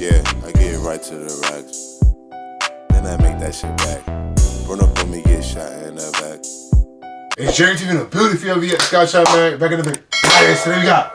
Yeah, I get right to the racks. Then I make that shit back. Run up on me, get shot in the back. It's Jerry TV in the building for you. Scott Shot, man. Back in the big. Today we got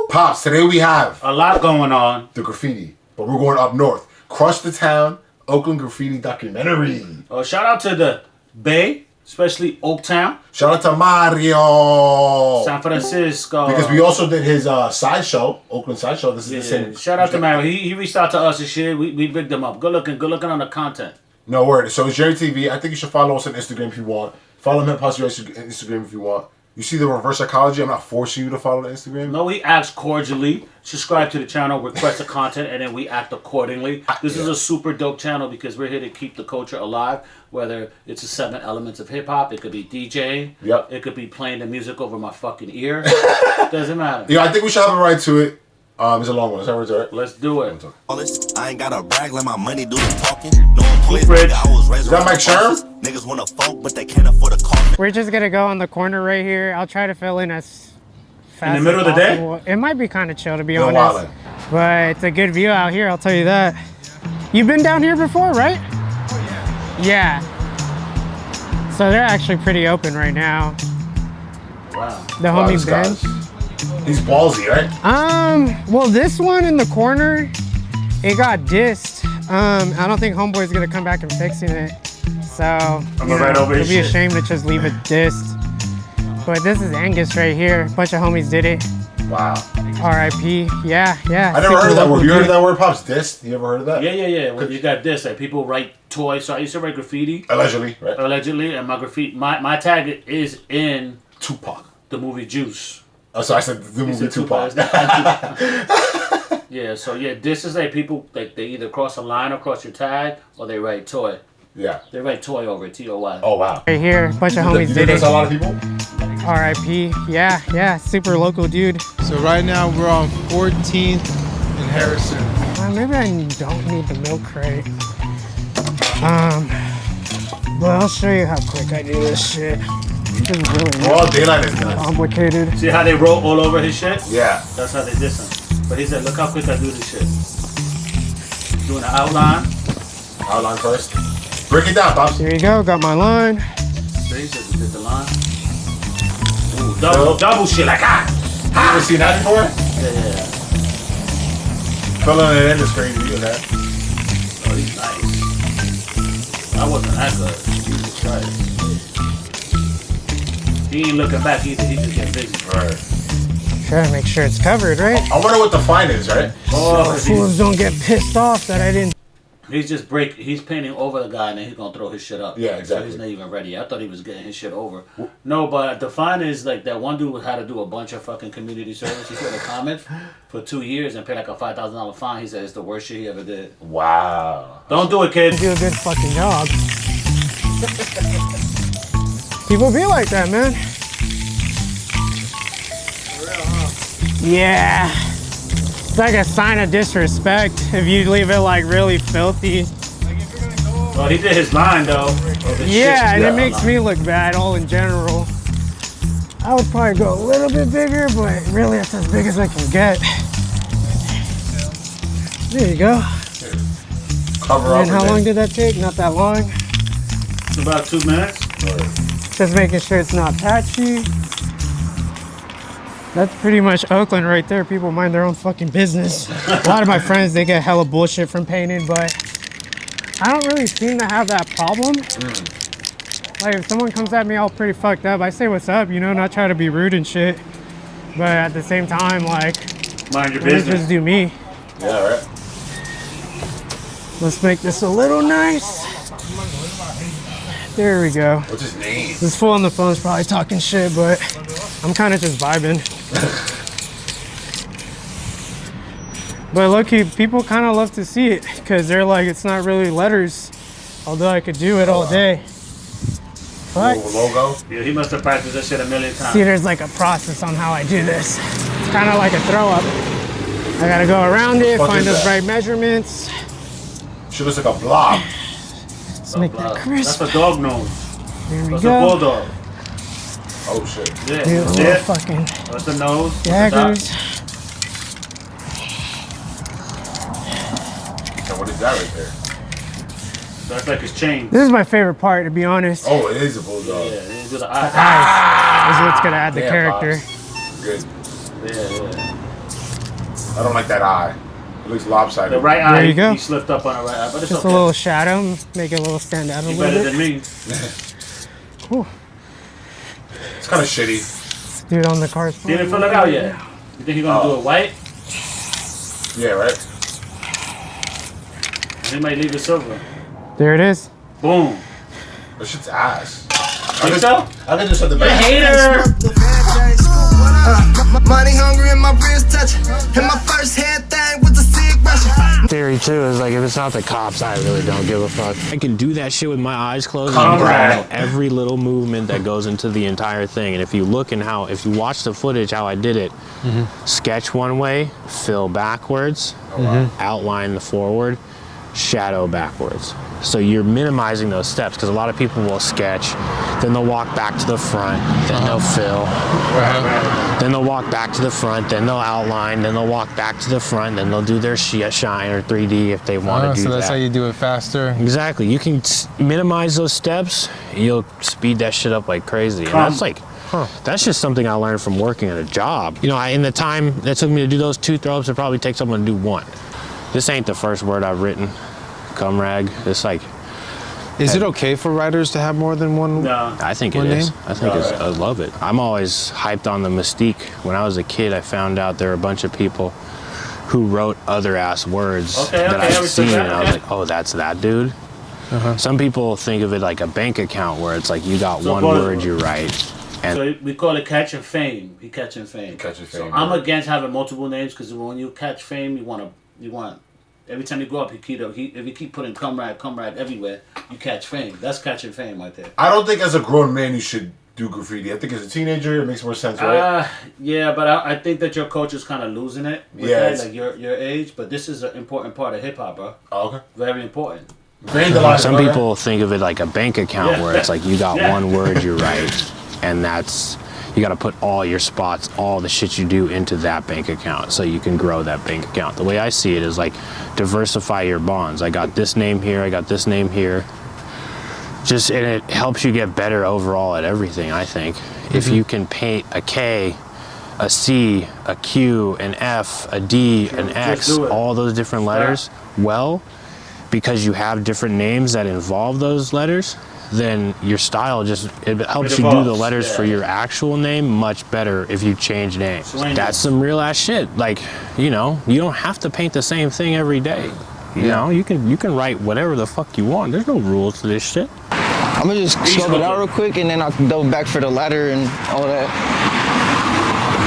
Pops. Today we have a lot going on. The graffiti. But we're going up north. Crush the Town, Oakland Graffiti documentary. Oh, shout out to the Bay, especially Oaktown. Shout out to Mario. San Francisco. Because we also did his side show, Oakland side show. This is the same. Shout out to Mario. He reached out to us and shit. We bigged him up. Good looking on the content. No word. So it's Jerry TV. I think you should follow us on Instagram if you want. Follow him at Instagram if you want. You see the reverse psychology? I'm not forcing you to follow the Instagram. No, we ask cordially. Subscribe to the channel, request the content, and then we act accordingly. This is a super dope channel because we're here to keep the culture alive. Whether it's the 7 elements of hip hop, it could be DJing. Yep. It could be playing the music over my fucking ear. Doesn't matter. Yeah, I think we should have a right to it. It's a long one. Is that right? Let's do it. I ain't gotta brag, let my money do the talking. No one plays, I was raised. Is that Mike Sherm? Niggas wanna fuck, but they can't afford a car. We're just gonna go on the corner right here. I'll try to fill in as fast in the middle as of the possible. It might be kind of chill to be honest, wildin'. but it's a good view out here. I'll tell you that. You've been down here before, right? Oh yeah. Yeah. So they're actually pretty open right now. Wow. The homie Ben. He's ballsy, right? Well, this one in the corner, it got dissed. I don't think Homeboy's gonna come back and fixing it. So it'd be a shame to just leave it dissed. But this is Angus right here. A bunch of homies did it. Wow. R.I.P. Yeah. I never heard of that word. You heard of that word, Pops? Dissed? You ever heard of that? Yeah. When you got this, like people write toys. So I used to write graffiti. Allegedly, right? Allegedly, and my tag is in Tupac. The movie Juice. Oh, so I said the movie Tupac. Yeah, so this is like people like they either cross a line across your tag or they write toy. Yeah. They write toy over it, T-O-Y. Oh wow. Right here, a bunch of homies did it. A lot of people. R.I.P. Yeah, super local dude. So right now we're on 14th and Harrison. Maybe I don't need the milk crate. But I'll show you how quick I do this shit. This is really All daylight is nuts. complicated. See how they roll all over his shit? Yeah. That's how they diss him. But he said, look how quick I do this shit. Doing an outline. Outline first. Break it down, Pops. Here you go, got my line. So he said he did the line. Ooh, double shit, like You ever seen that before? Yeah. Filling it in is crazy, you know that? Oh, he's nice. That wasn't that good. Jesus Christ. He ain't looking back either. He just getting busy. Right. Try to make sure it's covered, right? I wonder what the fine is, right? Oh, Fools don't get pissed off that I didn't. He's painting over the guy and then he's gonna throw his shit up. Yeah, exactly. So he's not even ready. I thought he was getting his shit over. No, but the fine is like that one dude had to do a bunch of fucking community service. He put a comment for 2 years and paid like a $5,000 fine. He said it's the worst shit he ever did. Wow. Don't do it, kid. Do a good fucking job. People be like that, man. Yeah. It's like a sign of disrespect if you leave it like really filthy. Well, he did his line though. Yeah, and it makes me look bad all in general. I would probably go a little bit bigger, but really it's as big as I can get. There you go. Cover up. And how long did that take? Not that long. It's about 2 minutes. Just making sure it's not patchy. That's pretty much Oakland right there. People mind their own fucking business. A lot of my friends, they get hella bullshit from painting, but I don't really seem to have that problem. Like if someone comes at me all pretty fucked up, I say what's up, you know, not try to be rude and shit. But at the same time, like, mind your let me business. just do me. Yeah, right. Let's make this a little nice. There we go. What's his name? This fool on the phone is probably talking shit, but I'm kind of just vibing. But low-key, people kind of love to see it because they're like, it's not really letters, although I could do it all day. But Logo? Yeah, he must have practiced that shit a million times. see, there's like a process on how I do this. It's kind of like a throw-up. I gotta go around it, find those right measurements. She looks like a blob. Let's make that crisp. That's a dog nose. There we That's go. a bulldog. Oh shit. Yeah. Do a little Yeah. fucking That's the nose. daggers. that right there? That's like his chain. This is my favorite part, to be honest. Oh, it is a bulldog. Yeah, these are the eyes. This is what's gonna add the Damn, character. Pops. Good. Yeah. I don't like that eye. It looks lopsided. The right eye, There you go. he slipped up on the right eye, but it's Just okay. a little shadow, make it a little stand out a You little better bit. than me. Cool. It's kind of shitty. Dude on the car. Didn't fill it out yet. You think he's gonna do it white? Yeah, right? He might leave it silver. There it is. Boom. That shit's ass. Think so? I can just have the You back. hater. Money hungry and my wrist touching. And my first hand thing was a cig rushing. Theory too is like if it's not the cops, I really don't give a fuck. I can do that shit with my eyes closed. And I know every little movement that goes into the entire thing. And if you look and if you watch the footage, how I did it, sketch one way, fill backwards, outline the forward, shadow backwards. So you're minimizing those steps because a lot of people will sketch, then they'll walk back to the front, then they'll fill, then they'll walk back to the front, then they'll outline, then they'll walk back to the front, then they'll do their shine or 3D if they want to do so that. that's how you do it faster. Exactly. You can minimize those steps, you'll speed that shit up like crazy. And that's like, that's just something I learned from working at a job. You know, in the time that took me to do those 2 throw-ups, it probably takes someone to do 1. This ain't the first word I've written. Cum rag. It's like. Is it okay for writers to have more than one? No. I think it One is. name? I think it's. I love it. I'm always hyped on the mystique. When I was a kid, I found out there were a bunch of people who wrote other ass words that I've seen, and I was like, oh, that's that dude. Some people think of it like a bank account where it's like you got one word you write. And So we call it catching fame. He catching fame. Catching So fame, I'm yeah. against having multiple names because when you catch fame, you want every time you go up, if you keep putting cum rag everywhere, you catch fame. That's catching fame right there. I don't think as a grown man you should do graffiti. I think as a teenager it makes more sense, right? Yeah, but I think that your coach is kind of losing it with that, like your age. But this is an important part of hip hop, bro. Oh, okay. Very important. Vandalizing. some people think of it like a bank account where it's like you got one word you write, and that's. You got to put all your spots, all the shit you do into that bank account so you can grow that bank account. The way I see it is like diversify your bonds. I got this name here, I got this name here. And it helps you get better overall at everything, I think. If you can paint a K, a C, a Q, an F, a D, an X, all those different letters, well, because you have different names that involve those letters, then your style it helps you do the letters for your actual name much better if you change names. That's some real ass shit. Like, you know, you don't have to paint the same thing every day. You know, you can write whatever the fuck you want. There's no rules to this shit. I'm gonna just scrub it out real quick and then I'll double back for the ladder and all that.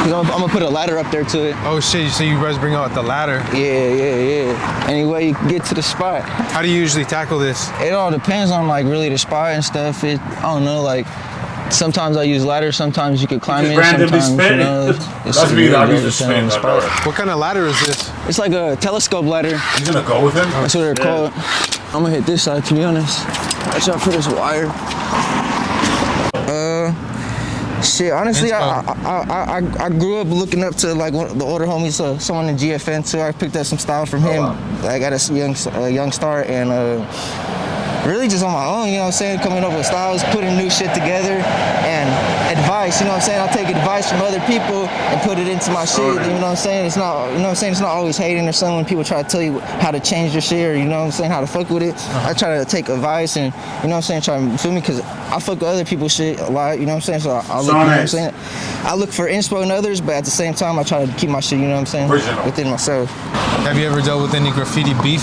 I'm gonna put a ladder up there to it. Oh shit, so you guys bring out the ladder. Yeah. Any way you can get to the spot. How do you usually tackle this? It all depends on like really the spot and stuff. I don't know, like sometimes I use ladders, sometimes you could climb in, sometimes, you know. That's me, I use the spin. What kind of ladder is this? It's like a telescope ladder. You gonna go with him? That's what they're called. I'm gonna hit this side, to be honest. Watch out for this wire. Shit, honestly, I grew up looking up to like one of the older homies, someone in GFN too. I picked up some style from him. Like at a young start, and really just on my own, you know what I'm saying? Coming up with styles, putting new shit together, and advice, you know what I'm saying? I'll take advice from other people and put it into my shit, you know what I'm saying? It's not, you know what I'm saying? It's not always hating or something when people try to tell you how to change your shit or, you know what I'm saying, how to fuck with it. I try to take advice and, you know what I'm saying, try to, feel me? Because I fuck with other people's shit a lot, you know what I'm saying? So I look, you know what I'm saying? I look for inspo in others, but at the same time, I try to keep my shit, you know what I'm saying? Within myself. Have you ever dealt with any graffiti beef?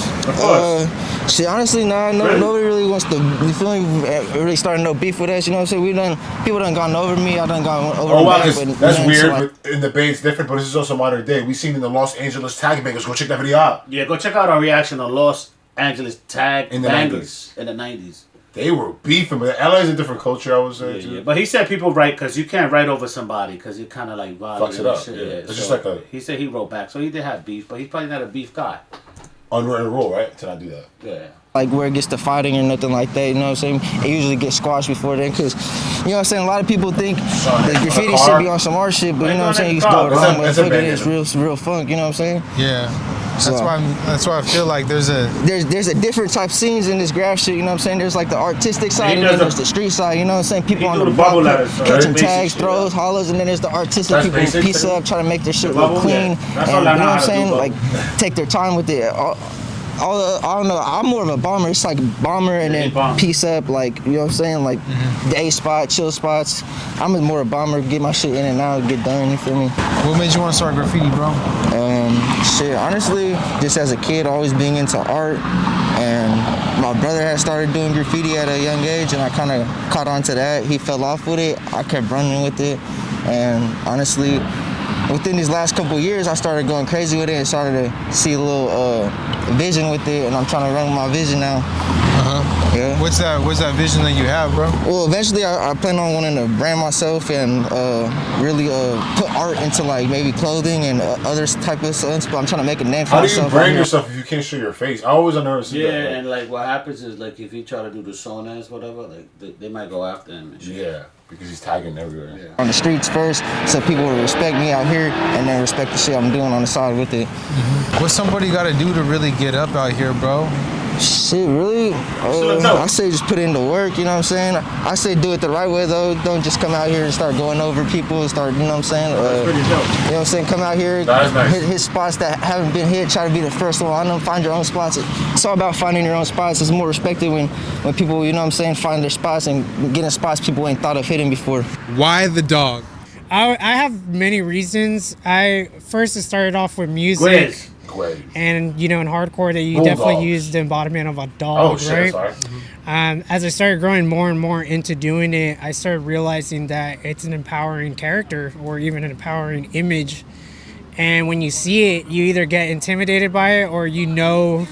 Shit, honestly, nobody really wants to, you feel me, really starting no beef with us, you know what I'm saying? People done gone over me, I done gone over Oh, wow, back, that's weird, but in the Bay it's different, but this is also modern day. We seen in the Los Angeles tag bangers. Go check that video out. Yeah, go check out our reaction on Los Angeles tag in the bangers 90s. In the 90s. They were beefing, but LA is a different culture, I would say, too. Yeah. But he said people write, because you can't write over somebody, because you kind of like fucks it up. shit. Yeah. It's So just like a... He said he wrote back, so he did have beef, but he's probably not a beef guy. Unwritten rule, right? To not do that. Yeah. Like where it gets to fighting or nothing like that, you know what I'm saying? It usually gets squashed before then, because, you know what I'm saying, a lot of people think that graffiti should be on some art shit, but you know what I'm saying, you just go around with it, it's real funk, you know what I'm saying? Yeah. So That's why I feel like there's a different type of scenes in this graph shit, you know what I'm saying? There's like the artistic side and does then the- there's the street side, you know what I'm saying? People on do the the bubble block letters, so catching that's tags, basic throws, shit, hollers, and then there's the artistic That's people who basic piece to up, trying to make their shit the look bubble, clean. yeah. That's And all you I know know what how I'm to do saying? bubble. Like take their time with it. I don't know. I'm more of a bomber. It's like bomber and then bomb. piece up, like, you know what I'm saying? Like the A spot, chill spots. I'm more a bomber, get my shit in and out, get done, you feel me? What made you want to start graffiti, bro? Shit, honestly, just as a kid, always being into art, and my brother had started doing graffiti at a young age, and I kind of caught on to that. He fell off with it. I kept running with it, and honestly, within these last couple of years, I started going crazy with it and started to see a little vision with it, and I'm trying to run with my vision now. Yeah. What's that vision that you have, bro? Well, eventually I plan on wanting to brand myself and really put art into like maybe clothing and other type of stuff. But I'm trying to make a name for How do you myself. brand yourself if you can't show your face? I always understand Yeah, that. and like what happens is like if you try to do the sonas, whatever, like they might go after him and shit. Yeah, because he's tagging everywhere. Yeah. On the streets first, so people will respect me out here and then respect the shit I'm doing on the side with it. What somebody got to do to really get up out here, bro? Shit, really? I say just put in the work, you know what I'm saying? I say do it the right way, though. Don't just come out here and start going over people and start, you know what I'm saying? That's pretty dope. You know what I'm saying? Come out here, That is nice. hit spots that haven't been hit, try to be the first one on them, find your own spots. It's all about finding your own spots. It's more respected when people, you know what I'm saying, find their spots and getting spots people ain't thought of hitting before. Why the dog? I have many reasons. It started off with music. Quiz. Great. And you know, in hardcore, that you Bulldogs. definitely use the embodiment of a dog, Oh shit, right? sorry. As I started growing more and more into doing it, I started realizing that it's an empowering character or even an empowering image. And when you see it, you either get intimidated by it or you know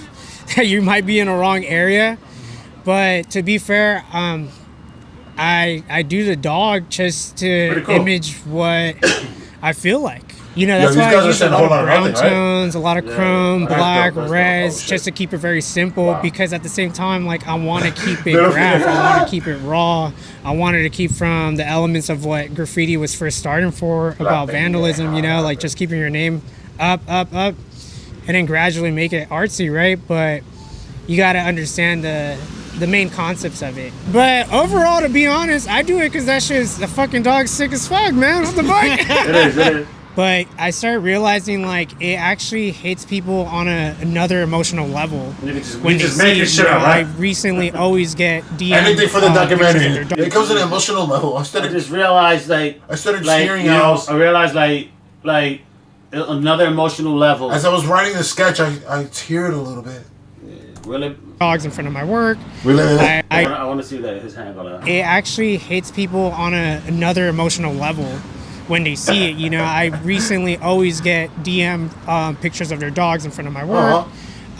that you might be in a wrong area. But to be fair, I do the dog just to Pretty cool. image what I feel like. You know, that's these why guys I are use a saying lot a of whole lot of brown nothing, right? tones, a lot of chrome, That's black, dope, that's dope. reds, Oh, shit. just to keep it very simple. Wow. Because at the same time, like, I want to keep it No, graph. yeah. I want to keep it raw. I wanted to keep from the elements of what graffiti was first starting for about vandalism. You know, like just keeping your name up, and then gradually make it artsy, right? But you got to understand the main concepts of it. But overall, to be honest, I do it because that shit's the fucking dog's sick as fuck, man. What the fuck? It is. But I started realizing like it actually hits people on another emotional level. We When just they making see, shit up, I right? recently always get DMs. Anything for the pictures of documentary. their dog. It comes in an emotional level. I Instead of just realized like I started like, cheering you know, out. I realized like another emotional level. As I was writing the sketch, I teared a little bit. Really, Dogs in front of my work. Really? I want to see that his hand go out. It actually hits people on another emotional level when they see it. You know, I recently always get DM pictures of their dogs in front of my work.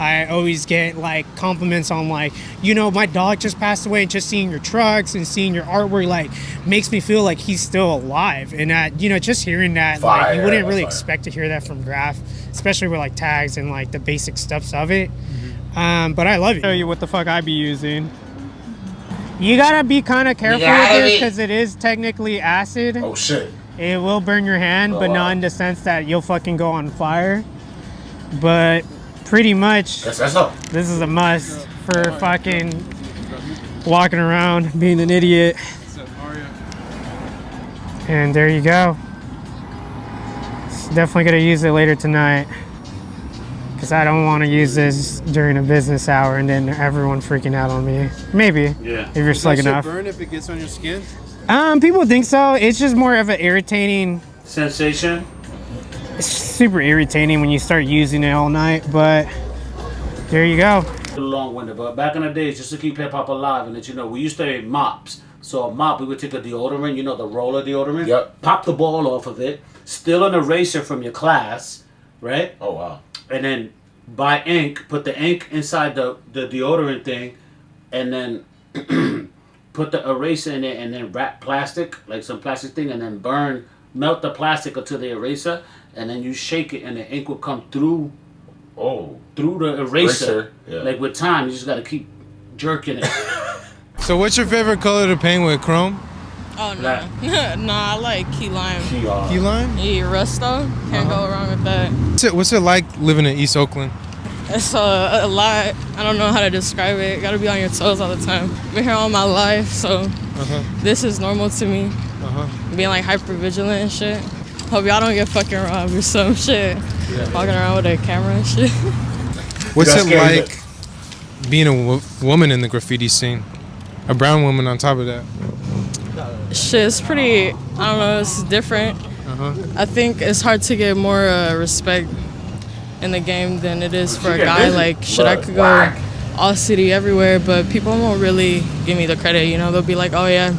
I always get like compliments on like, you know, my dog just passed away, and just seeing your trucks and seeing your artwork like makes me feel like he's still alive. And that, you know, just hearing that, like, you wouldn't really expect to hear that from Graph, especially with like tags and like the basic stuffs of it. But I love it. Show you what the fuck I be using. You gotta be kind of careful with this because it is technically acid. Oh shit. It will burn your hand, but not in the sense that you'll fucking go on fire. But pretty much, That's up. this is a must for fucking walking around being an idiot. And there you go. Definitely gonna use it later tonight. Because I don't want to use this during a business hour and then everyone freaking out on me. Maybe. Yeah. If you're slick enough. Burn if it gets on your skin? People think so. It's just more of an irritating. Sensation. It's super irritating when you start using it all night, but there you go. A long winded, but back in the days, just to keep hip hop alive and let you know, we used to have mops. So a mop, we would take a deodorant, you know, the roller deodorant. Yep. Pop the ball off of it, steal an eraser from your class, right? Oh wow. And then buy ink, put the ink inside the deodorant thing, and then put the eraser in it, and then wrap plastic, like some plastic thing, and then melt the plastic onto the eraser, and then you shake it, and the ink will come through the eraser. Yeah. Like with time, you just gotta keep jerking it. So what's your favorite color to paint with? Chrome? Oh, no. Black. No, I like key lime. Key lime? Yeah, Rusto. Can't go wrong with that. What's it like living in East Oakland? It's a lot. I don't know how to describe it. Gotta be on your toes all the time. Been here all my life, so this is normal to me. Being like hyper vigilant and shit. Hope y'all don't get fucking robbed or some shit. Walking around with a camera and shit. What's it like being a woman in the graffiti scene? A brown woman on top of that. Shit, it's pretty, I don't know, it's different. I think it's hard to get more respect in the game than it is for a guy. Like, shit, I could go all city everywhere, but people won't really give me the credit, you know? They'll be like, oh yeah,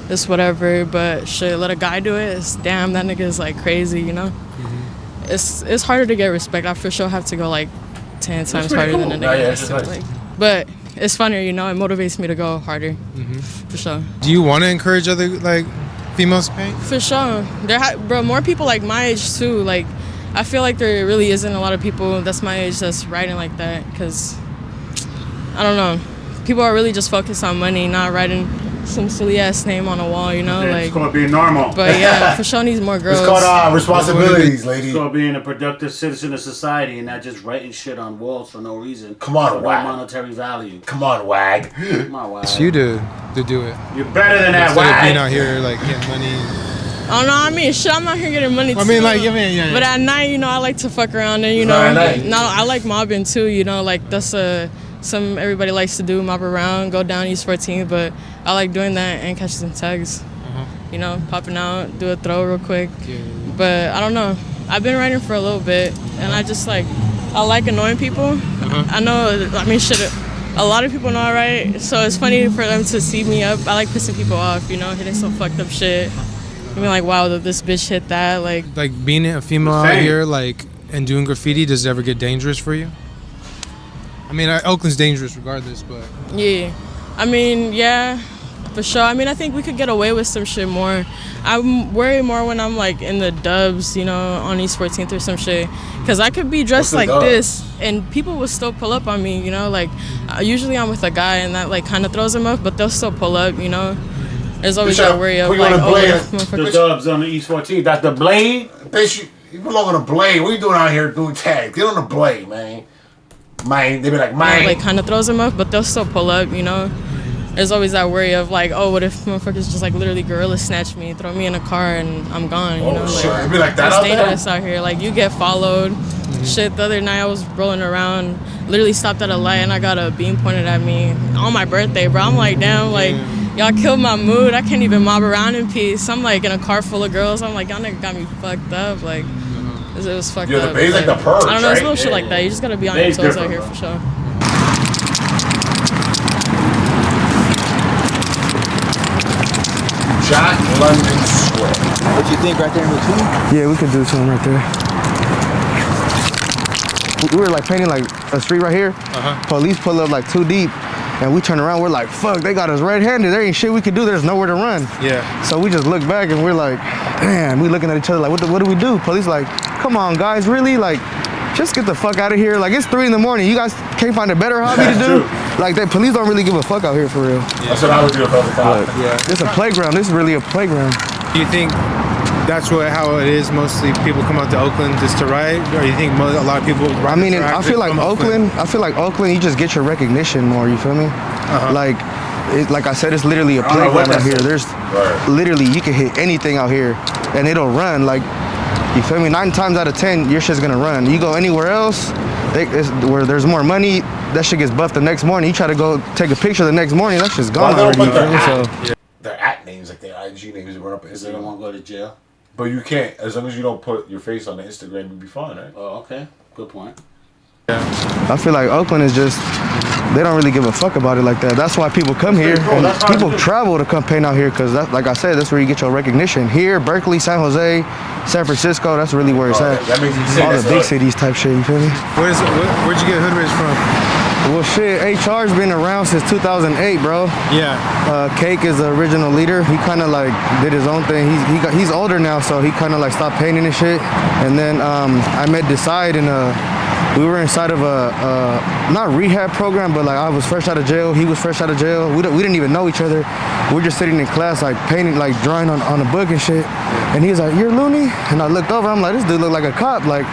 it's whatever, but shit, let a guy do it, it's damn, that nigga is like crazy, you know? It's harder to get respect. I for sure have to go like 10 times harder than a nigga. Like, but it's funnier, you know? It motivates me to go harder, for sure. Do you want to encourage other like females to paint? For sure. Bro, more people like my age too. Like, I feel like there really isn't a lot of people that's my age that's writing like that, because, I don't know. People are really just focused on money, not writing some silly ass name on a wall, you know? It's called being normal. But yeah, for sure needs more girls. It's called responsibilities, lady. It's called being a productive citizen of society and not just writing shit on walls for no reason. Come on, for Wag. no monetary value. Come on, Wag. Come on, Wag. It's you to do it. You're better than that, Instead of Wag. being out here like getting money. Oh no, I mean, shit, I'm not here getting money too. I mean, like, yeah. But at night, you know, I like to fuck around and, you know, I like mobbing too, you know, like that's everybody likes to do, mob around, go down East 14th, but I like doing that and catching some tags. You know, popping out, do a throw real quick. But I don't know. I've been writing for a little bit, and I just like annoying people. I know, I mean, shit, a lot of people know I write, so it's funny for them to see me up. I like pissing people off, you know, hitting some fucked up shit. I mean, like, wow, this bitch hit that, like being a female out here, like, and doing graffiti, does it ever get dangerous for you? I mean, Oakland's dangerous regardless, but... Yeah. I mean, yeah, for sure. I mean, I think we could get away with some shit more. I'm worried more when I'm, like, in the dubs, you know, on East 14th or some shit. Because I could be dressed like this, and people will still pull up on me, you know? Like, usually I'm with a guy, and that, like, kind of throws them off, but they'll still pull up, you know? There's always that worry of, like, the dubs on the East 14th. That's the blade? Bitch, you belong on the blade. What are you doing out here doing tags? Get on the blade, man. They be like, mine. Like, kind of throws them off, but they'll still pull up, you know? There's always that worry of, like, oh, what if motherfuckers just, like, literally gorilla snatch me, throw me in a car, and I'm gone, you know? Shit. Like, It be like that out there? It's dangerous out here. Like, you get followed. Shit, the other night I was rolling around, literally stopped at a light, and I got a beam pointed at me on my birthday, bro. I'm like, damn, like, y'all killed my mood. I can't even mob around in peace. I'm, like, in a car full of girls. I'm like, y'all nigga got me fucked up. Like, it was fucked up. The bay's like the purge, I don't know, right? it's little shit like that. You just gotta be on your toes out here for sure. Jack London Square. What you think right there in between? Yeah, we could do something right there. We were like painting like a street right here. Police pull up like 2 deep, and we turn around. We're like, fuck, they got us red-handed. There ain't shit we could do. There's nowhere to run. Yeah. So we just look back and we're like, damn. We looking at each other like, what do we do? Police like, come on, guys, really? Like, just get the fuck out of here. Like, it's 3 in the morning. You guys can't find a better hobby to do? Like, the police don't really give a fuck out here for real. That's what I would do if I was a cop. It's a playground. This is really a playground. Do you think that's how it is? Mostly people come out to Oakland just to write, or you think a lot of people? I mean, I feel like Oakland. You just get your recognition more. You feel me? Like I said, it's literally a playground out here. There's literally you can hit anything out here, and it'll run. Like, you feel me? 9 times out of 10, your shit's gonna run. You go anywhere else, where there's more money, that shit gets buffed the next morning. You try to go take a picture the next morning, that shit's gone already. You feel me? So their at names, like their IG names, run up. They don't want to go to jail. But you can't, as long as you don't put your face on the Instagram, you'll be fine, right? Oh, okay. Good point. I feel like Oakland is just, they don't really give a fuck about it like that. That's why people come here. And people travel to come paint out here because, like I said, that's where you get your recognition. Here, Berkeley, San Jose, San Francisco, that's really where it's at. That makes you all the big cities type shit, you feel me? Where'd you get Hood Rich from? Well, shit, HR's been around since 2008, bro. Yeah. Cake is the original leader. He kind of like did his own thing. He's older now, so he kind of like stopped painting and shit. And then I met Decide and we were inside of a not rehab program, but like I was fresh out of jail. He was fresh out of jail. We didn't even know each other. We were just sitting in class, like painting, like drawing on a book and shit. And he was like, "You're Looney?" And I looked over. I'm like, "This dude look like a cop." Like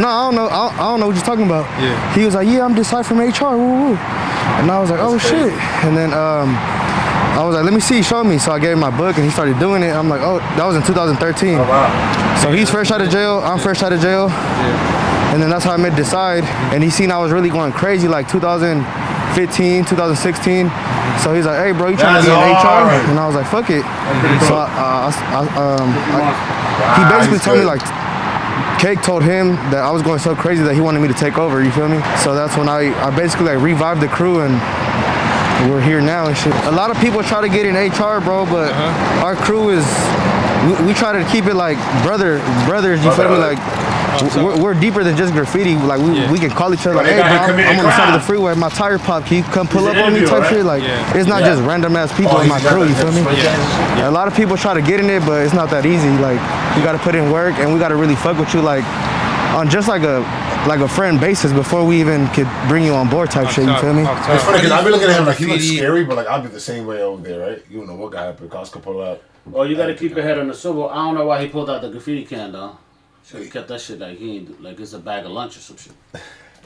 No, I don't know. I don't know what you're talking about. Yeah. He was like, yeah, I'm Desai from HR. Woo, woo. And I was like, oh shit. And then I was like, let me see, show me. So I gave him my book and he started doing it. I'm like, oh, that was in 2013. Oh, wow. So he's fresh out of jail. I'm fresh out of jail. Yeah. And then that's how I met Decide. And he seen I was really going crazy like 2015, 2016. So he's like, hey bro, you trying to be in HR? And I was like, fuck it. So he basically told me like, Cake told him that I was going so crazy that he wanted me to take over, you feel me? So that's when I basically like revived the crew and we're here now and shit. A lot of people try to get in HR, bro, but our crew is, we try to keep it like brothers, you feel me? Like, we're deeper than just graffiti. Like, we can call each other like, hey bro, I'm on the side of the freeway, my tire popped, can you come pull up on me type shit? Like, it's not just random ass people in my crew, you feel me? A lot of people try to get in it, but it's not that easy. Like, you gotta put in work and we gotta really fuck with you like, on just like a friend basis before we even could bring you on board type shit, you feel me? It's funny because I've been looking at him like he looks scary, but like I'll be the same way over there, right? You don't know what guy happened. Costco pull out. Oh, you gotta keep your head on the swivel. I don't know why he pulled out the graffiti can though. Should have kept that shit like he ain't like it's a bag of lunch or some shit.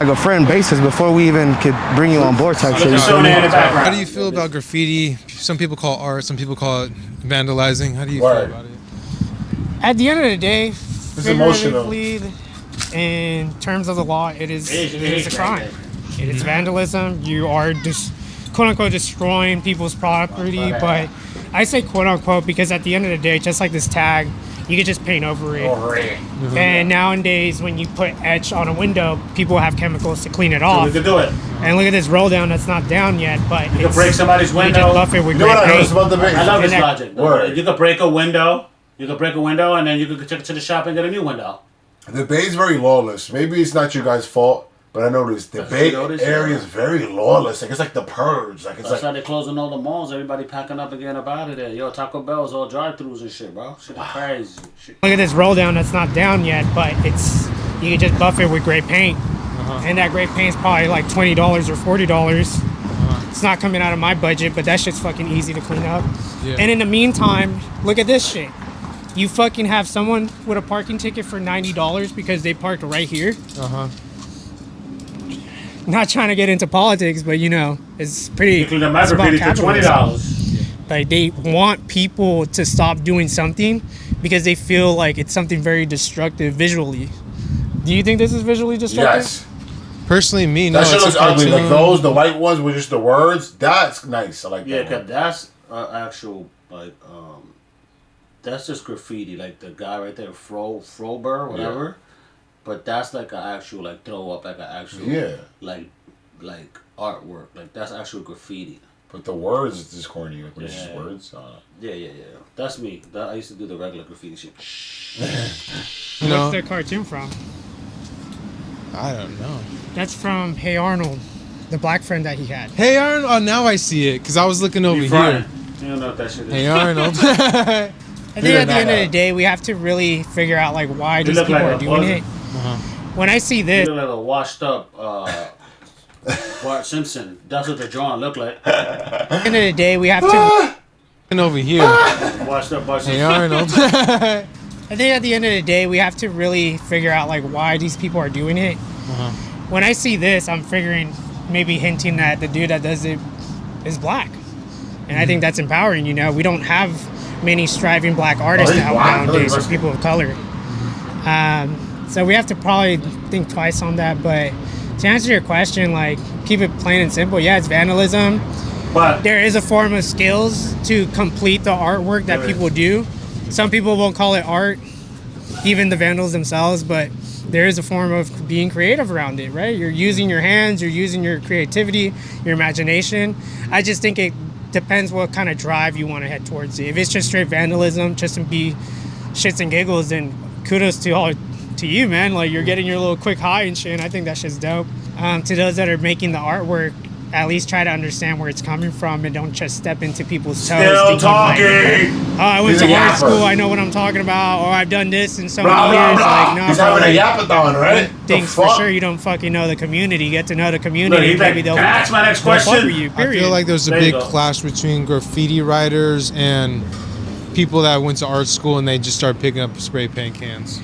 Like a friend basis before we even could bring you on board type shit. You feel me? How do you feel about graffiti? Some people call it art, some people call it vandalizing. How do you feel about it? At the end of the day, It's emotional. figuratively, in terms of the law, it is a crime. It is vandalism. You are just quote unquote destroying people's property, but I say quote unquote because at the end of the day, just like this tag, you could just paint over it. And nowadays, when you put etch on a window, people have chemicals to clean it off. We can do it. And look at this roll down that's not down yet, but You can break somebody's you window. just buff it with You know what I great noticed paint. about the base? I love this And logic. Word. You could break a window. You could break a window and then you could take it to the shop and get a new window. The Bay's very lawless. Maybe it's not your guys' fault, but I noticed the Bay area is very lawless. Like it's like the purge. Like it's That's like why they're closing all the malls. Everybody packing up and getting up out of there. Yo, Taco Bell's all drive-thrus and shit, bro. Shit is crazy. Shit. Look at this roll down that's not down yet, but you can just buff it with great paint. And that great paint's probably like $20 or $40. It's not coming out of my budget, but that shit's fucking easy to clean up. Yeah. And in the meantime, look at this shit. You fucking have someone with a parking ticket for $90 because they parked right here. Not trying to get into politics, but you know, it's pretty. You clean up my it's about graffiti for capitalism. $20. Like they want people to stop doing something because they feel like it's something very destructive visually. Do you think this is visually destructive? yes. Personally, me, no. That shit it's looks a ugly. Like cartoon. those, the white ones with just the words. That's nice. I like Yeah, that. cause one. that's actual like that's just graffiti. Like the guy right there, Frober, whatever. But that's like an actual like throw up, like an actual like artwork. Like that's actual graffiti. But the words is just corny. Like when it's just Yeah. words. Yeah. That's me. I used to do the regular graffiti shit. You know, What's the cartoon from? I don't know. That's from Hey Arnold, the black friend that he had. Hey Arnold, oh now I see it because I was looking over You here. You don't know what that shit is. Hey Arnold. I think at the end of the day, we have to really figure out like why these look people like are a doing buzzer. it. When I see You this, look like a washed up Bart Simpson. That's what the drawing look like. at the end of the day, we have to. Looking over here. Washed up Bart Hey Simpson. Arnold. I think at the end of the day, we have to really figure out like why these people are doing it. When I see this, I'm figuring maybe hinting that the dude that does it is black, and I think that's empowering. You know, we don't have many striving black artists he's out black? nowadays, Really? or people of color. So we have to probably think twice on that. But to answer your question, like keep it plain and simple. Yeah, it's vandalism. But There is a form of skills to complete the artwork that people do. Some people won't call it art, even the vandals themselves, but there is a form of being creative around it, right? You're using your hands, you're using your creativity, your imagination. I just think it depends what kind of drive you want to head towards it. If it's just straight vandalism, just to be shits and giggles, then kudos to you, man. Like you're getting your little quick high and shit, and I think that shit's dope. To those that are making the artwork, at least try to understand where it's coming from and don't just step into people's toes. still thinking, like, talking. oh, I went He's to a art yapper. school, I know what I'm talking about, or I've done this in so Blah, many blah, years. blah. Like, no, He's bro, having a like, yapathon, right? things The for fuck? sure you don't fucking know the community. Get to know the Look, community. he's like, Maybe can they'll I ask my next they'll fuck question? with you, I period. feel like there's a There you big go. clash between graffiti writers and people that went to art school and they just start picking up spray paint cans.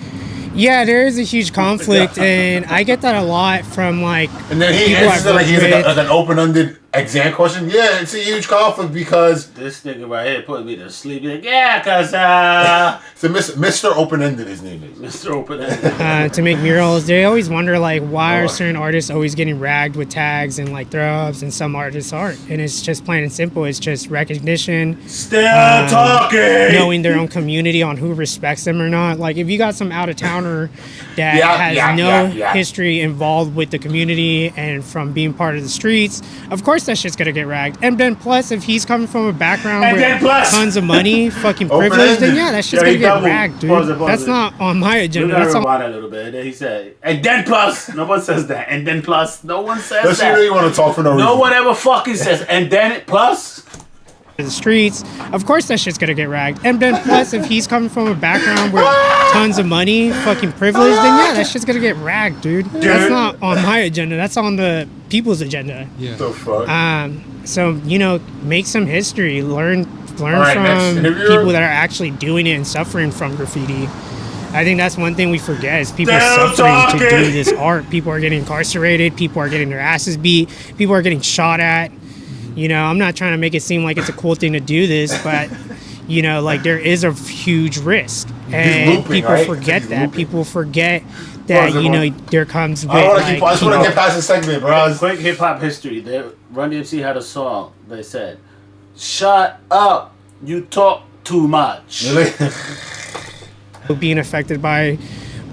Yeah, there is a huge conflict, and I get that a lot from like. And then he people answers I've it like he's worked like an open-ended exam question. Yeah, it's a huge conflict because This nigga right here put me to sleep. He's like, yeah, cause so Mr. Open-ended his name is. Mr. Open-ended. to make murals, they always wonder like why are certain artists always getting ragged with tags and like throw-ups, and some artists aren't. And it's just plain and simple. It's just recognition. Still talking. Knowing their own community on who respects them or not. Like if you got some out-of-towner that has no history involved with the community and from being part of the streets, of course that shit's gonna get ragged. And then plus, if he's coming from a background with tons of money, fucking privilege, then yeah, that shit's gonna get ragged, dude. That's not on my agenda. That's on. A little bit. And then he said, and then plus. No one says that. And then plus. No one says Does that. she really want to talk for no reason? No one ever fucking says, and then plus. The streets, of course that shit's gonna get ragged. And then plus, if he's coming from a background with tons of money, fucking privilege, then yeah, that shit's gonna get ragged, dude. That's not on my agenda. That's on the people's agenda. Yeah. The fuck? So you know, make some history. Learn right, from people that are actually doing it and suffering from graffiti. I think that's one thing we forget is people are suffering to do this art. People are getting incarcerated. People are getting their asses beat. People are getting shot at. You know, I'm not trying to make it seem like it's a cool thing to do this, but, you know, like there is a huge risk. And people forget that. People forget that, you know, there comes with, I just want to get past the segment, bro. Quick hip-hop history. Run DMC had a song. They said, shut up. You talk too much. Really? Being affected by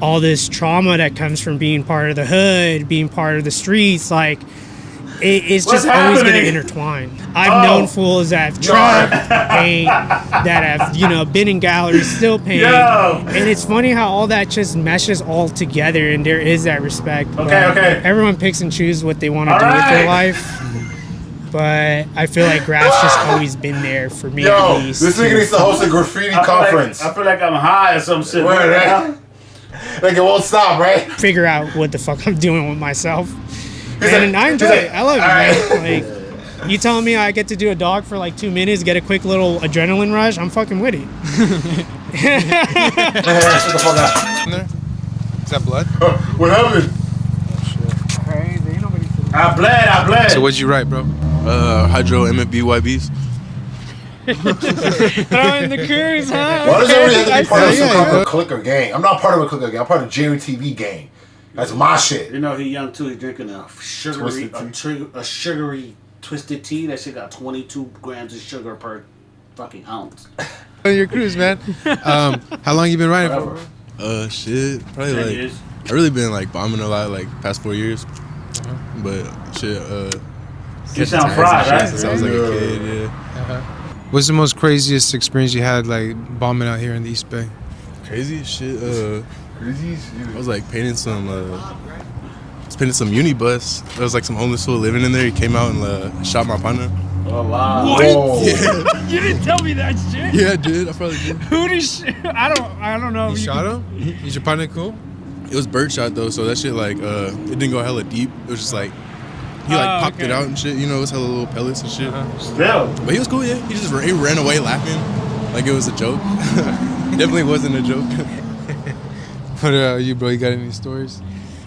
all this trauma that comes from being part of the hood, being part of the streets, like... It's just always going to intertwine. I've known fools that have tried to paint, that have, you know, been in galleries still painting. And it's funny how all that just meshes all together, and there is that respect. Okay. Everyone picks and chooses what they want to do with their life. But I feel like graph's just always been there for me at least. This nigga needs to host a graffiti conference. I feel like I'm high or some shit. Right? Like it won't stop, right? Figure out what the fuck I'm doing with myself. And I enjoy it. I love it, man. Like, you telling me I get to do a dog for like 2 minutes, get a quick little adrenaline rush, I'm fucking with it. Shut the fuck up. Is that blood? What happened? Crazy. Ain't nobody seen I bled. So what'd you write, bro? Hydro MFBYBs. throwing the cruise, huh? Why does everybody have to be part of some kind of a clicker gang? I'm not part of a clicker gang. I'm part of Jerry TV gang. That's my shit. You know he young too. He's drinking a sugary twisted tea. That shit got 22 grams of sugar per fucking ounce. On your cruise, man. How long you been writing for? Shit, probably 10 like years. I really been like bombing a lot like past 4 years. But shit, You sound fried, right? Since I was like a kid, yeah. What's the most craziest experience you had like bombing out here in the East Bay? Crazy shit. I was like painting some uni bus. There was like some homeless fool living in there. He came out and shot my partner. Oh wow! What? Yeah. You didn't tell me that shit. Yeah, I did. I probably did. Who did? I don't know. You shot him? Is your partner cool? It was birdshot though, so that shit like it didn't go hella deep. It was just like he like popped it out and shit. You know, it was hella little pellets and shit. Still, but he was cool. Yeah, he ran away laughing like it was a joke. Definitely wasn't a joke. What you, bro? You got any stories?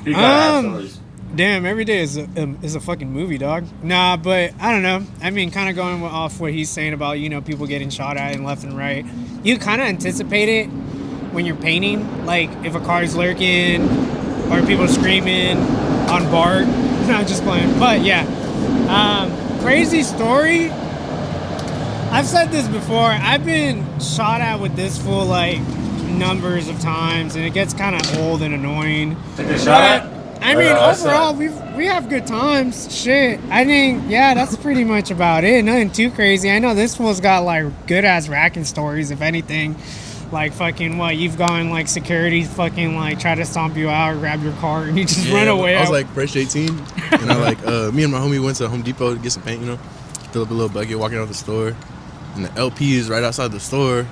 he got stories. Damn, every day is a fucking movie, dog. Nah, but I don't know. I mean, kind of going off what he's saying about, you know, people getting shot at and left and right. You kind of anticipate it when you're painting. Like, if a car's lurking or people screaming on BART. Not just playing. But, yeah. Crazy story. I've said this before. I've been shot at with this fool, like, numbers of times, and it gets kind of old and annoying. I mean, overall, we have good times. Shit, I think, yeah, that's pretty much about it. Nothing too crazy. I know this fool's got like good ass racking stories, if anything. Like fucking what? You've gone like security fucking like try to stomp you out or grab your car and you just run away. I was like fresh 18, and I like me and my homie went to Home Depot to get some paint, you know, fill up a little bucket, walking out the store, and the LP is right outside the store.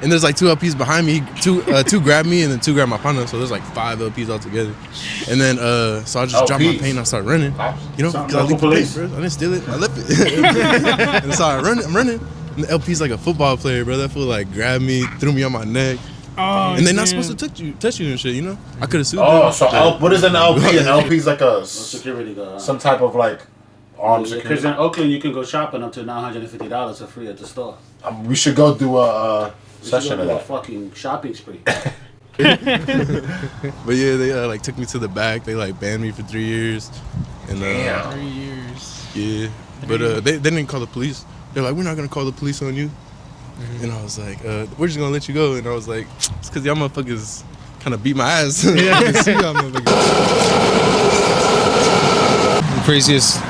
And there's like 2 LPs behind me. Two grabbed me and then 2 grabbed my partner. So there's like 5 LPs altogether. And then so I just dropped my paint and I started running. You know, because I left the paint, bro. I didn't steal it. I left it. And so I'm running. And the LP's like a football player, bro. That fool like grabbed me, threw me on my neck. Oh, and they're not supposed to touch you and shit. You know, I could have sued them. Oh, so what is an LP? An LP is like a security guard. some type of like armed security. Because in Oakland, you can go shopping up to $950 for free at the store. We should go do a session of A that. fucking shopping spree. But yeah, they like took me to the back. They like banned me for 3 years. And 3 years. Yeah, but they didn't call the police. They're like, we're not gonna call the police on you. And I was like, we're just gonna let you go. And I was like, it's because y'all motherfuckers kind of beat my ass. Yeah, I can see y'all motherfuckers. The craziest.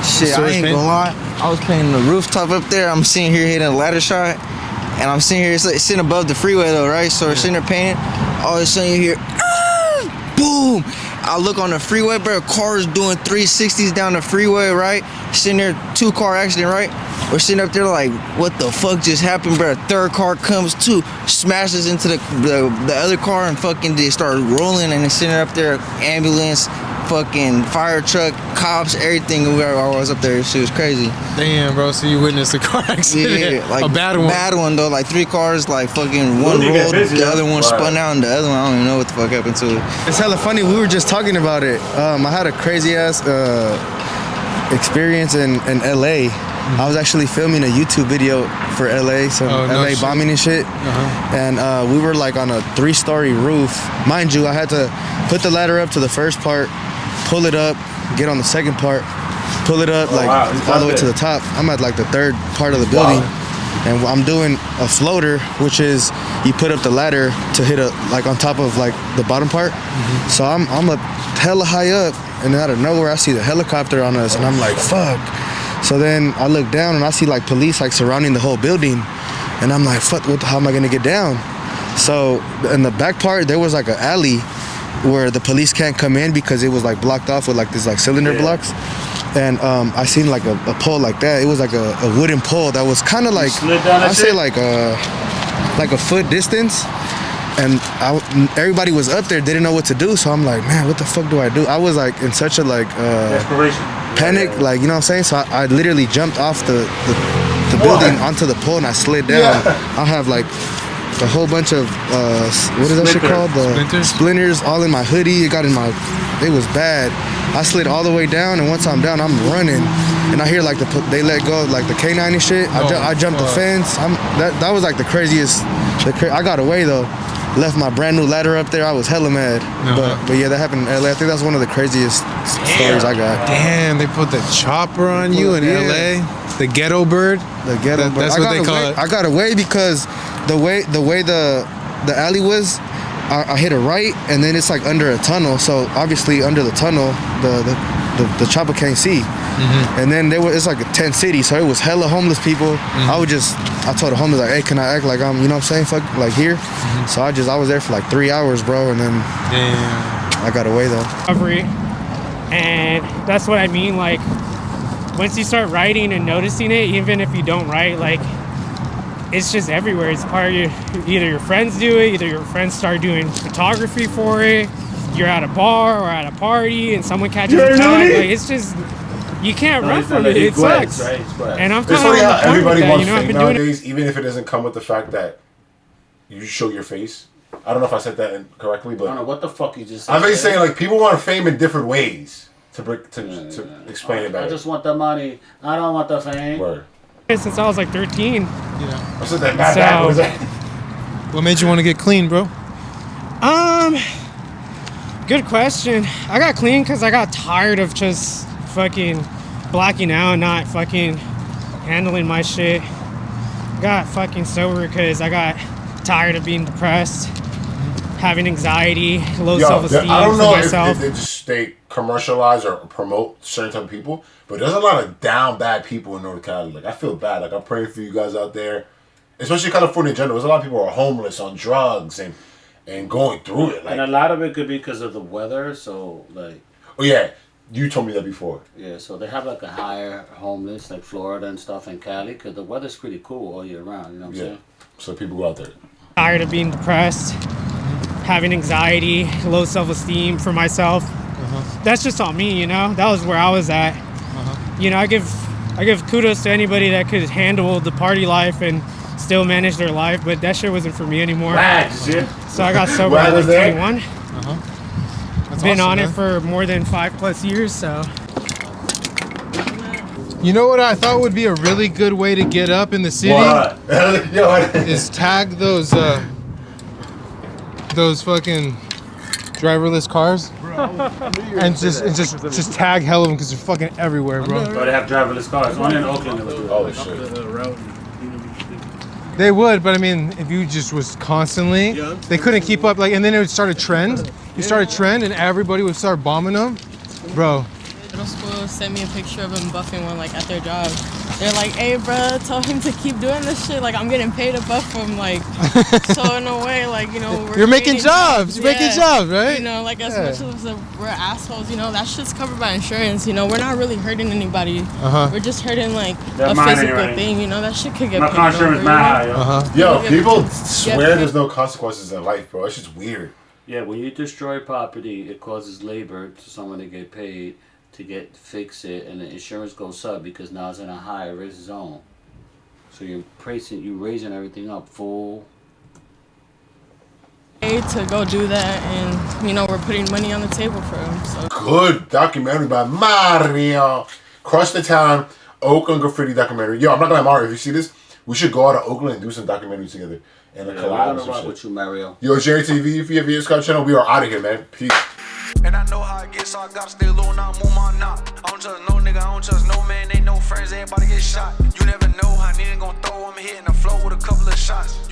Shit, I ain't gonna lie. I was playing the rooftop up there. I'm sitting here hitting a ladder shot. And I'm sitting here, it's sitting above the freeway though, right? So we're sitting there painting. All of a sudden you hear, boom. I look on the freeway, bro, cars doing 360s down the freeway, right? Sitting there, 2-car accident, right? We're sitting up there like, what the fuck just happened, bro? A third car comes too, smashes into the other car and fucking they start rolling and they're sitting up there, ambulance, fucking fire truck, cops, everything. I was up there, shit was crazy. Damn, bro, so you witnessed a car accident? Yeah, like a bad one? Bad one though, like 3 cars, like fucking one rolled, the other one spun out, and the other one, I don't even know what the fuck happened to it. It's hella funny, we were just talking about it. I had a crazy ass experience in LA. I was actually filming a YouTube video for LA, some LA bombing and shit. And we were like on a 3-story roof. Mind you, I had to put the ladder up to the first part, pull it up, get on the second part, pull it up all the way to the top. I'm at like the 3rd part of the building. And I'm doing a floater, which is you put up the ladder to hit like on top of like the bottom part. So I'm up hella high up, and out of nowhere I see the helicopter on us, and I'm like, fuck. So then I look down and I see like police like surrounding the whole building, and I'm like, fuck, how am I gonna get down? So in the back part there was like an alley where the police can't come in because it was like blocked off with like these like cylinder blocks. And I seen like a pole like that. It was like a wooden pole that was kind of like, I'd say like a foot distance. And everybody was up there, didn't know what to do. So I'm like, man, what the fuck do I do? I was like in such a like panic, like, you know what I'm saying? So I literally jumped off the building onto the pole and I slid down. I have like a whole bunch of what is that shit called? The splinters all in my hoodie. It was bad. I slid all the way down, and once I'm down, I'm running, and I hear like they let go like the K9 and shit. I jumped the fence. That was like the craziest. I got away though. Left my brand new ladder up there. I was hella mad. But yeah, that happened in LA. I think that's one of the craziest stories I got. Damn, they put the chopper on you in LA. The ghetto bird. The ghetto bird. That's what they call it. I got away because the way the alley was, I hit a right, and then it's like under a tunnel. So obviously under the tunnel, the chopper can't see. And then it's like a tent city, so it was hella homeless people. I told the homeless like, hey, can I act like I'm, you know what I'm saying, fuck, like here? So I was there for like 3 hours, bro, and then I got away though. Recovery, and that's what I mean. Like once you start writing and noticing it, even if you don't write, like it's just everywhere. It's part of either your friends do it, either your friends start doing photography for it. You're at a bar or at a party and someone catches a tag. Like it's just, you can't run from it. It sucks. Right? And I'm It's kind funny of how everybody wants you know, fame nowadays, even if it doesn't come with the fact that you show your face. I don't know if I said that correctly, but I don't know what the fuck you just said. I'm basically saying like people want fame in different ways to explain it better. I just want the money. I don't want the fame. Word. Since I was like 13. Yeah. I said that backwards. What made you want to get clean, bro? Good question. I got clean because I got tired of just fucking blacking out and not fucking handling my shit. Got fucking sober because I got tired of being depressed, having anxiety, low self-esteem I don't for know myself. if they commercialize or promote certain type of people, but there's a lot of down bad people in North Cali. Like I feel bad. Like I'm praying for you guys out there, especially California in general. There's a lot of people who are homeless on drugs and going through it. Like, and a lot of it could be because of the weather. So like. Oh yeah, you told me that before. Yeah, so they have like a higher homeless like Florida and stuff in Cali because the weather's pretty cool all year round. You know what I'm saying? So people go out there. Tired of being depressed, having anxiety, low self-esteem for myself. That's just on me, you know. That was where I was at. You know, I give kudos to anybody that could handle the party life and still manage their life, but that shit wasn't for me anymore. So I got sober Rag at was like there? 21. That's Been awesome, on man. it for more than 5+ years, so. You know what I thought would be a really good way to get up in the city? What? Yo, Is tag those fucking driverless cars and just tag hell of them because they're fucking everywhere, bro. But they have driverless cars. Only in Oakland they would do it. Oh shit. They would, but I mean, if you just was constantly, they couldn't keep up. Like, and then it would start a trend. You start a trend, and everybody would start bombing them, bro. Middle school sent me a picture of him buffing one like at their job. They're like, "Hey, bro, tell him to keep doing this shit. Like, I'm getting paid to buff him. Like, so in a way, like, you know, You're making jobs. You're making jobs, right? You know, like as much as we're assholes, you know, that shit's covered by insurance. You know, we're not really hurting anybody. We're just hurting like a physical thing. You know, that shit could get My paid car insurance over, mad, Yo, people swear there's no consequences in life, bro. It's just weird. Yeah, when you destroy property, it causes labor to someone to get paid to fix it, and the insurance goes up because now it's in a high risk zone. So you're raising everything up full. To go do that, and you know, we're putting money on the table for him. So Good documentary by Mario. Crush the Town, Oakland Graffiti documentary. Yo, I'm not gonna lie, Mario, if you see this, we should go out to Oakland and do some documentaries together. And a collab and shit. With you, Mario. Yo, Jerry TV, if you have your Scout channel, we are out of here, man. Peace. And I know how I get, so I gotta stay low, not move my knot. I don't trust no nigga, I don't trust no man, ain't no friends, everybody get shot. You never know how nigga gon' throw, I'm hitting the floor with a couple of shots.